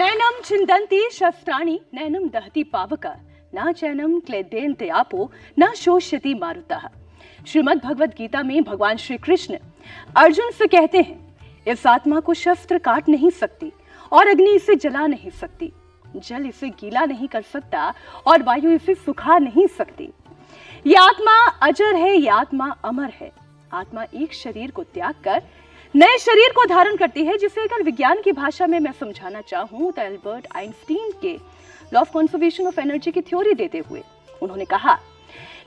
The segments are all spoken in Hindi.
नैनम छिन्दन्ति शस्त्राणि नैनम दहति पावक न चैनम क्लेदेन्ते आपो न शोष्यति मारुतः। श्रीमद् भगवद गीता में भगवान श्री कृष्ण अर्जुन से कहते हैं, इस आत्मा को शस्त्र काट नहीं सकती और अग्नि इसे जला नहीं सकती, जल इसे गीला नहीं कर सकता और वायु इसे सुखा नहीं सकती। ये आत्मा अजर है, ये आत्मा अमर है। आत्मा एक शरीर को त्याग कर नए शरीर को धारण करती है, जिसे अगर विज्ञान की भाषा में मैं समझाना चाहूं तो एल्बर्ट आइंस्टीन के law of conservation of energy की थ्योरी देते हुए उन्होंने कहा,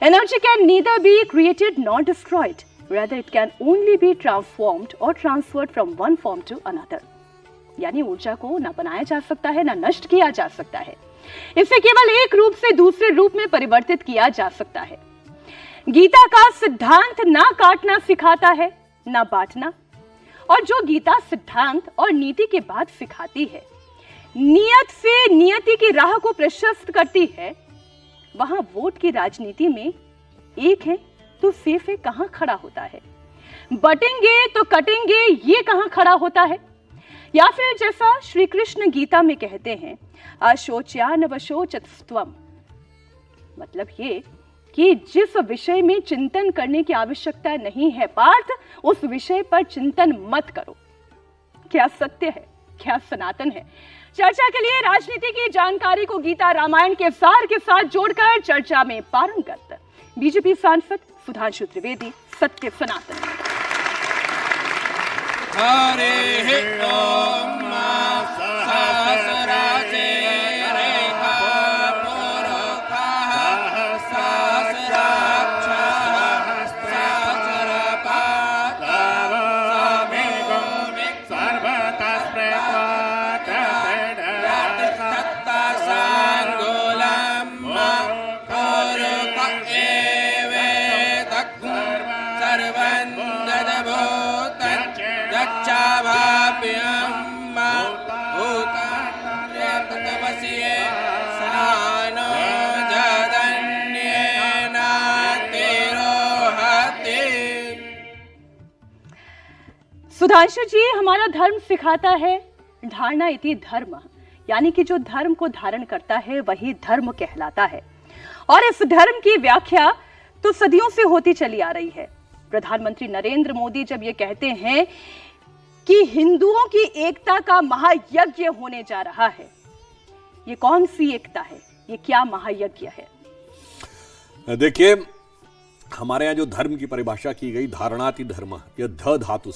energy can neither be created nor destroyed, rather it can only be transformed or transferred from one form to another। यानी ऊर्जा को ना बनाया जा सकता है ना नष्ट किया जा सकता है, इसे केवल एक रूप से दूसरे रूप में परिवर्तित किया जा सकता है। गीता का सिद्धांत ना काटना सिखाता है ना बांटना, और जो गीता सिद्धांत और नीति के बाद सिखाती है, नियत से नियति की राह को प्रशस्त करती है, वहां वोट की राजनीति में एक है तो सेफ है कहां खड़ा होता है, बटेंगे तो कटेंगे ये कहां खड़ा होता है। या फिर जैसा श्री कृष्ण गीता में कहते हैं, अशोच्यानवशोचस्त्वम, मतलब ये कि जिस विषय में चिंतन करने की आवश्यकता नहीं है पार्थ, उस विषय पर चिंतन मत करो। क्या सत्य है, क्या सनातन है। चर्चा के लिए राजनीति की जानकारी को गीता रामायण के सार के साथ जोड़कर चर्चा में पारंगत बीजेपी सांसद सुधांशु त्रिवेदी, सत्य सनातन। हरे ओम सहस्राजे रेखा पुरखः सहस्राक्षः सहस्रपादः समेगो सर्वतस्प्रकाशः पुरुक एवेदं सर्वं ददभूतं दक्षाभाप्यं भूतान्यतपस्ये सनानो जदन्येनातिरोहति। सुधांशु जी, हमारा धर्म सिखाता है धारणा इति धर्म, यानी कि जो धर्म को धारण करता है वही धर्म कहलाता है। और इस धर्म की व्याख्या तो सदियों से होती चली आ रही है। प्रधानमंत्री नरेंद्र मोदी जब ये कहते हैं कि हिंदुओं की एकता का महायज्ञ होने जा रहा है, ये कौन सी एकता है, ये क्या महायज्ञ है? देखिए, हमारे यहाँ जो धर्म की परिभाषा की गई, धारणाति धर्म, यह ध धातु से